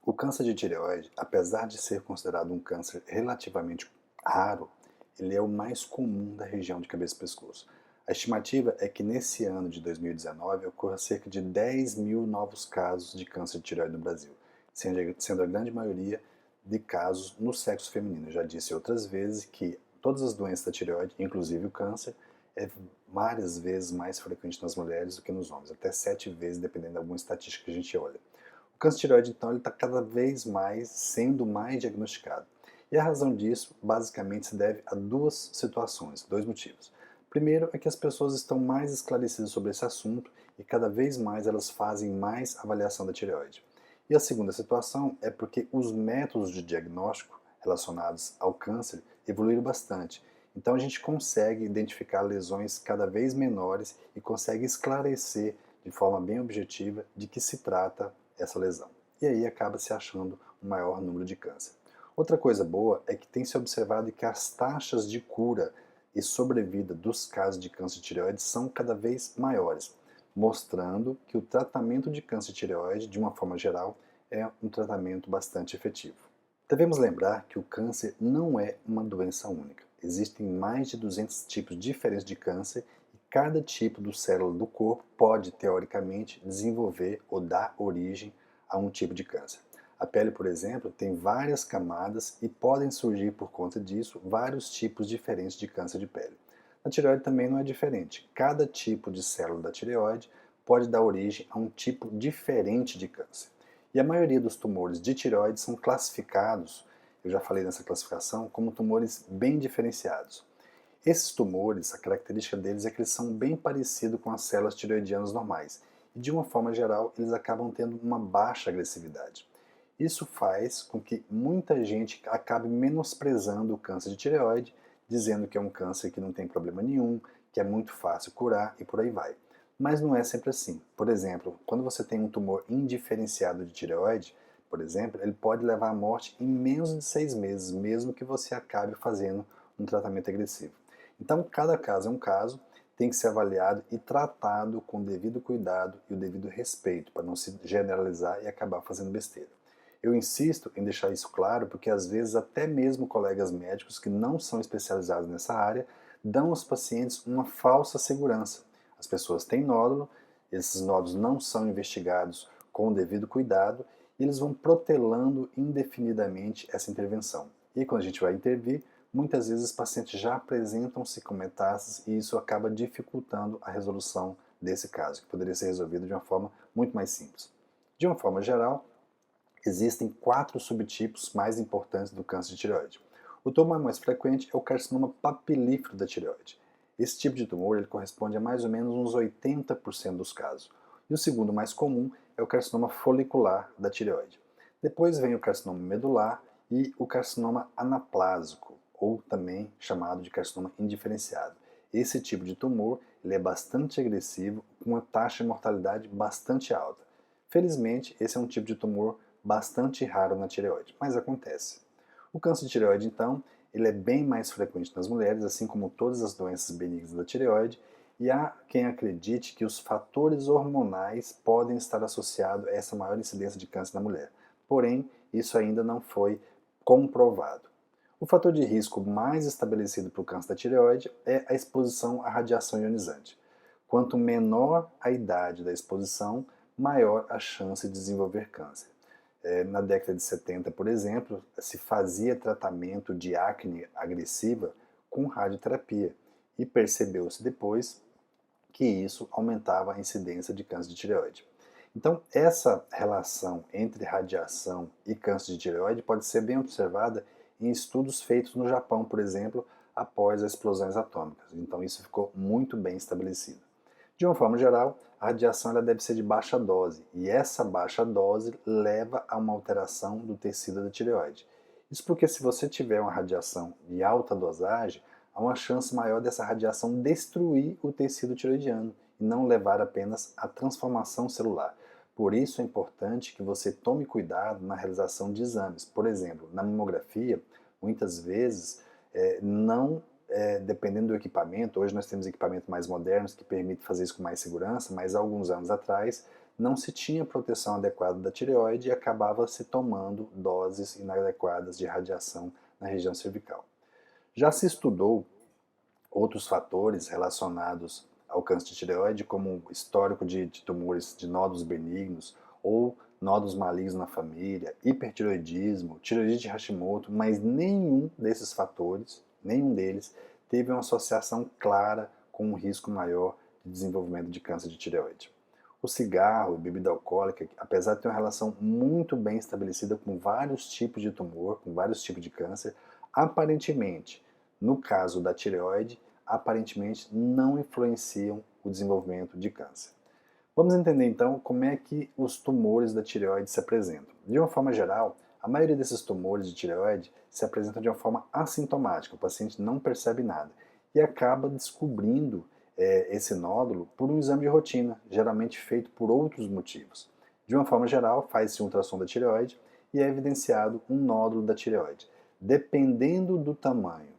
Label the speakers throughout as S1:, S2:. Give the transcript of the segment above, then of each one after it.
S1: O câncer de tireoide, apesar de ser considerado um câncer relativamente raro, ele é o mais comum da região de cabeça e pescoço. A estimativa é que nesse ano de 2019 ocorra cerca de 10 mil novos casos de câncer de tireoide no Brasil, sendo a grande maioria de casos no sexo feminino. Eu já disse outras vezes que todas as doenças da tireoide, inclusive o câncer, é várias vezes mais frequente nas mulheres do que nos homens, até 7 vezes, dependendo de alguma estatística que a gente olha. O câncer de tireoide, então, ele está cada vez mais sendo mais diagnosticado. E a razão disso, basicamente, se deve a duas situações, dois motivos. Primeiro é que as pessoas estão mais esclarecidas sobre esse assunto e cada vez mais elas fazem mais avaliação da tireoide. E a segunda situação é porque os métodos de diagnóstico relacionados ao câncer evoluíram bastante. Então a gente consegue identificar lesões cada vez menores e consegue esclarecer de forma bem objetiva de que se trata essa lesão. E aí acaba se achando um maior número de câncer. Outra coisa boa é que tem se observado que as taxas de cura e sobrevida dos casos de câncer de tireoide são cada vez maiores, mostrando que o tratamento de câncer de tireoide, de uma forma geral, é um tratamento bastante efetivo. Devemos lembrar que o câncer não é uma doença única. Existem mais de 200 tipos diferentes de câncer e cada tipo de célula do corpo pode, teoricamente, desenvolver ou dar origem a um tipo de câncer. A pele, por exemplo, tem várias camadas e podem surgir por conta disso vários tipos diferentes de câncer de pele. Na tireoide também não é diferente. Cada tipo de célula da tireoide pode dar origem a um tipo diferente de câncer. E a maioria dos tumores de tireoide são classificados, eu já falei nessa classificação, como tumores bem diferenciados. Esses tumores, a característica deles é que eles são bem parecidos com as células tireoidianas normais. E de uma forma geral, eles acabam tendo uma baixa agressividade. Isso faz com que muita gente acabe menosprezando o câncer de tireoide, dizendo que é um câncer que não tem problema nenhum, que é muito fácil curar e por aí vai. Mas não é sempre assim. Por exemplo, quando você tem um tumor indiferenciado de tireoide, por exemplo, ele pode levar à morte em menos de 6 meses, mesmo que você acabe fazendo um tratamento agressivo. Então, cada caso é um caso, tem que ser avaliado e tratado com o devido cuidado e o devido respeito, para não se generalizar e acabar fazendo besteira. Eu insisto em deixar isso claro porque às vezes até mesmo colegas médicos que não são especializados nessa área dão aos pacientes uma falsa segurança. As pessoas têm nódulo, esses nódulos não são investigados com o devido cuidado e eles vão protelando indefinidamente essa intervenção. E quando a gente vai intervir, muitas vezes os pacientes já apresentam-se com metástases e isso acaba dificultando a resolução desse caso, que poderia ser resolvido de uma forma muito mais simples. De uma forma geral, existem 4 subtipos mais importantes do câncer de tireoide. O tumor mais frequente é o carcinoma papilífero da tireoide. Esse tipo de tumor ele corresponde a mais ou menos uns 80% dos casos. E o segundo mais comum é o carcinoma folicular da tireoide. Depois vem o carcinoma medular e o carcinoma anaplásico, ou também chamado de carcinoma indiferenciado. Esse tipo de tumor ele é bastante agressivo, com uma taxa de mortalidade bastante alta. Felizmente, esse é um tipo de tumor bastante raro na tireoide, mas acontece. O câncer de tireoide, então, ele é bem mais frequente nas mulheres, assim como todas as doenças benignas da tireoide, e há quem acredite que os fatores hormonais podem estar associados a essa maior incidência de câncer na mulher. Porém, isso ainda não foi comprovado. O fator de risco mais estabelecido para o câncer da tireoide é a exposição à radiação ionizante. Quanto menor a idade da exposição, maior a chance de desenvolver câncer. Na década de 70, por exemplo, se fazia tratamento de acne agressiva com radioterapia e percebeu-se depois que isso aumentava a incidência de câncer de tireoide. Então, essa relação entre radiação e câncer de tireoide pode ser bem observada em estudos feitos no Japão, por exemplo, após as explosões atômicas. Então, isso ficou muito bem estabelecido. De uma forma geral, a radiação ela deve ser de baixa dose, e essa baixa dose leva a uma alteração do tecido da tireoide. Isso porque se você tiver uma radiação de alta dosagem, há uma chance maior dessa radiação destruir o tecido tireoidiano e não levar apenas à transformação celular. Por isso é importante que você tome cuidado na realização de exames. Por exemplo, na mamografia, muitas vezes não dependendo do equipamento, hoje nós temos equipamentos mais modernos que permitem fazer isso com mais segurança, mas há alguns anos atrás não se tinha proteção adequada da tireoide e acabava se tomando doses inadequadas de radiação na região cervical. Já se estudou outros fatores relacionados ao câncer de tireoide, como histórico de tumores de nódulos benignos ou nódulos malignos na família, hipertireoidismo, tireoidite de Hashimoto, mas nenhum desses fatores, nenhum deles, teve uma associação clara com um risco maior de desenvolvimento de câncer de tireoide. O cigarro e bebida alcoólica, apesar de ter uma relação muito bem estabelecida com vários tipos de tumor, com vários tipos de câncer, aparentemente, no caso da tireoide, aparentemente não influenciam o desenvolvimento de câncer. Vamos entender então como é que os tumores da tireoide se apresentam. De uma forma geral, a maioria desses tumores de tireoide se apresentam de uma forma assintomática, o paciente não percebe nada e acaba descobrindo esse nódulo por um exame de rotina, geralmente feito por outros motivos. De uma forma geral, faz-se um ultrassom da tireoide e é evidenciado um nódulo da tireoide. Dependendo do tamanho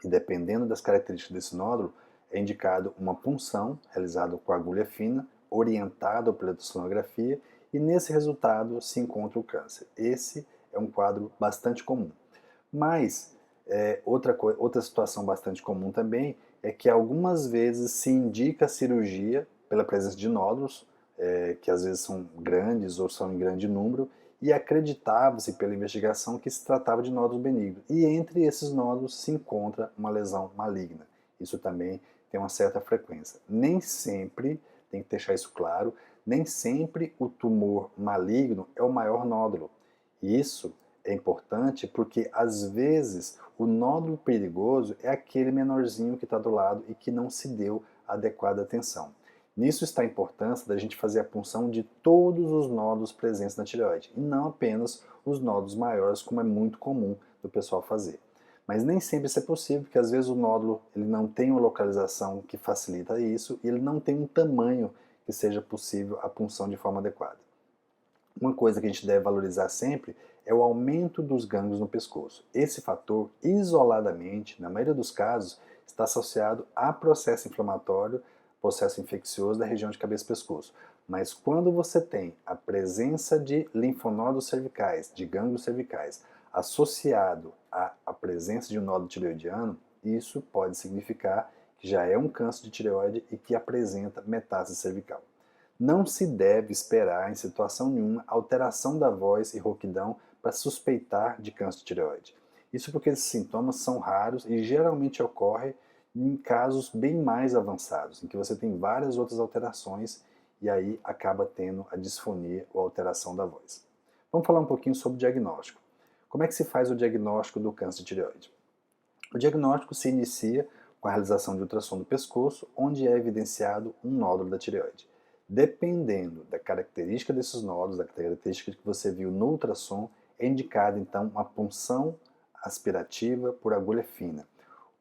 S1: e dependendo das características desse nódulo, é indicado uma punção realizada com agulha fina, orientada pela ultrassonografia, e nesse resultado se encontra o câncer. Esse é um quadro bastante comum. Mas outra situação bastante comum também é que algumas vezes se indica a cirurgia pela presença de nódulos, que às vezes são grandes ou são em grande número, e acreditava-se pela investigação que se tratava de nódulos benignos. E entre esses nódulos se encontra uma lesão maligna. Isso também tem uma certa frequência. Nem sempre, tem que deixar isso claro, nem sempre o tumor maligno é o maior nódulo. E isso é importante porque, às vezes, o nódulo perigoso é aquele menorzinho que está do lado e que não se deu adequada atenção. Nisso está a importância da gente fazer a punção de todos os nódulos presentes na tireoide, e não apenas os nódulos maiores, como é muito comum do pessoal fazer. Mas nem sempre isso é possível, porque às vezes o nódulo ele não tem uma localização que facilita isso, e ele não tem um tamanho que seja possível a punção de forma adequada. Uma coisa que a gente deve valorizar sempre é o aumento dos gânglios no pescoço. Esse fator, isoladamente, na maioria dos casos, está associado a processo inflamatório, processo infeccioso da região de cabeça e pescoço. Mas quando você tem a presença de linfonodos cervicais, de gânglios cervicais, associado à presença de um nódulo tireoidiano, isso pode significar que já é um câncer de tireoide e que apresenta metástase cervical. Não se deve esperar, em situação nenhuma, alteração da voz e rouquidão para suspeitar de câncer de tireoide. Isso porque esses sintomas são raros e geralmente ocorrem em casos bem mais avançados, em que você tem várias outras alterações e aí acaba tendo a disfonia ou alteração da voz. Vamos falar um pouquinho sobre o diagnóstico. Como é que se faz o diagnóstico do câncer de tireoide? O diagnóstico se inicia com a realização de ultrassom do pescoço, onde é evidenciado um nódulo da tireoide. Dependendo da característica desses nódulos, da característica que você viu no ultrassom, é indicada então uma punção aspirativa por agulha fina.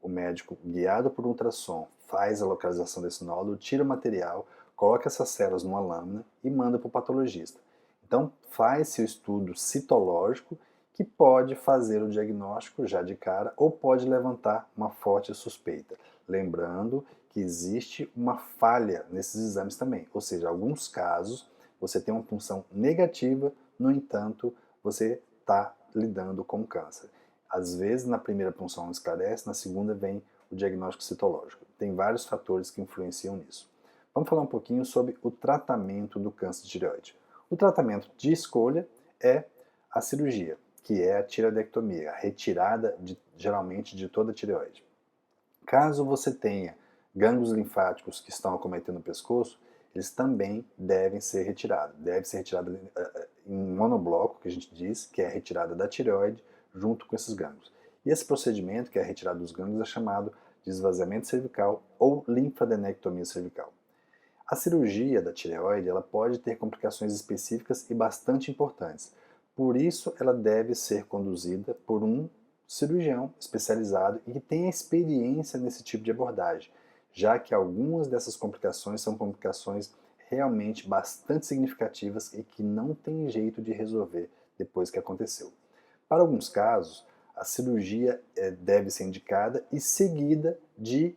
S1: O médico, guiado por um ultrassom, faz a localização desse nódulo, tira o material, coloca essas células numa lâmina e manda para o patologista. Então faz-se o estudo citológico, que pode fazer o diagnóstico já de cara ou pode levantar uma forte suspeita. Lembrando que existe uma falha nesses exames também, ou seja, em alguns casos você tem uma punção negativa, no entanto, você está lidando com câncer. Às vezes, na primeira punção não esclarece, na segunda vem o diagnóstico citológico. Tem vários fatores que influenciam nisso. Vamos falar um pouquinho sobre o tratamento do câncer de tireoide. O tratamento de escolha é a cirurgia, que é a tireoidectomia, a retirada geralmente de toda a tireoide. Caso você tenha gânglios linfáticos que estão acometendo o pescoço, eles também devem ser retirados. Deve ser retirado em monobloco, que a gente diz, que é a retirada da tireoide junto com esses gânglios. E esse procedimento, que é a retirada dos gânglios, é chamado de esvaziamento cervical ou linfadenectomia cervical. A cirurgia da tireoide ela pode ter complicações específicas e bastante importantes. Por isso, ela deve ser conduzida por um cirurgião especializado e que tenha experiência nesse tipo de abordagem, já que algumas dessas complicações são complicações realmente bastante significativas e que não tem jeito de resolver depois que aconteceu. Para alguns casos, a cirurgia deve ser indicada e seguida de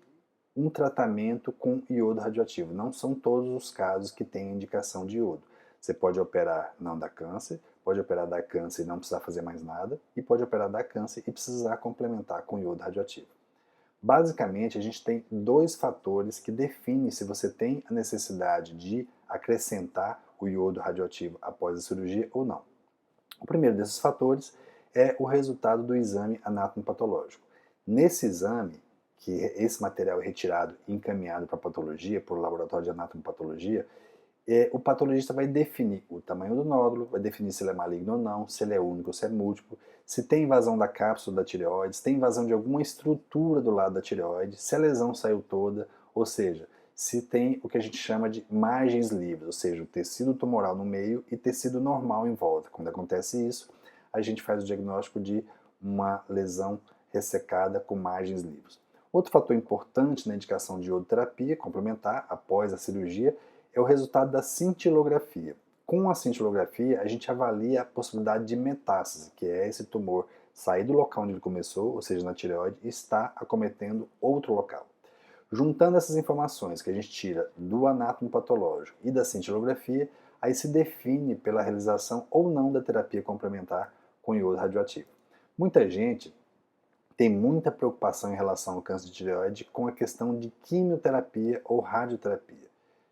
S1: um tratamento com iodo radioativo. Não são todos os casos que têm indicação de iodo. Você pode operar não dar câncer, pode operar dar câncer e não precisar fazer mais nada, e pode operar dar câncer e precisar complementar com iodo radioativo. Basicamente, a gente tem dois fatores que definem se você tem a necessidade de acrescentar o iodo radioativo após a cirurgia ou não. O primeiro desses fatores é o resultado do exame anatomopatológico. Nesse exame, que esse material é retirado e encaminhado para a patologia, por laboratório de anatomopatologia, o patologista vai definir o tamanho do nódulo, vai definir se ele é maligno ou não, se ele é único ou se é múltiplo, se tem invasão da cápsula da tireoide, se tem invasão de alguma estrutura do lado da tireoide, se a lesão saiu toda, ou seja, se tem o que a gente chama de margens livres, ou seja, o tecido tumoral no meio e tecido normal em volta. Quando acontece isso, a gente faz o diagnóstico de uma lesão ressecada com margens livres. Outro fator importante na indicação de iodoterapia complementar após a cirurgia é o resultado da cintilografia. Com a cintilografia, a gente avalia a possibilidade de metástase, que é esse tumor sair do local onde ele começou, ou seja, na tireoide, e está acometendo outro local. Juntando essas informações que a gente tira do anátomo patológico e da cintilografia, aí se define pela realização ou não da terapia complementar com iodo radioativo. Muita gente tem muita preocupação em relação ao câncer de tireoide com a questão de quimioterapia ou radioterapia.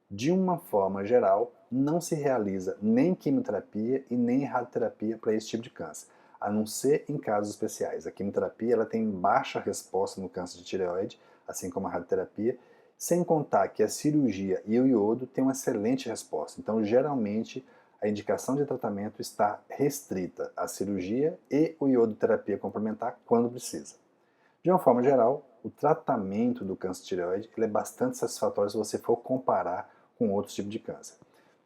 S1: De uma forma geral, não se realiza nem quimioterapia e nem radioterapia para esse tipo de câncer, a não ser em casos especiais. A quimioterapia ela tem baixa resposta no câncer de tireoide, assim como a radioterapia, sem contar que a cirurgia e o iodo têm uma excelente resposta. Então, geralmente, a indicação de tratamento está restrita à cirurgia e o iodoterapia complementar quando precisa. De uma forma geral, o tratamento do câncer de tireoide ele é bastante satisfatório se você for comparar com outros tipos de câncer.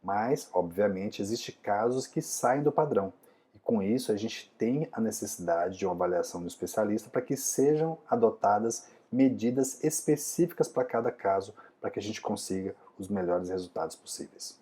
S1: Mas, obviamente, existem casos que saem do padrão. E com isso, a gente tem a necessidade de uma avaliação do especialista para que sejam adotadas medidas específicas para cada caso, para que a gente consiga os melhores resultados possíveis.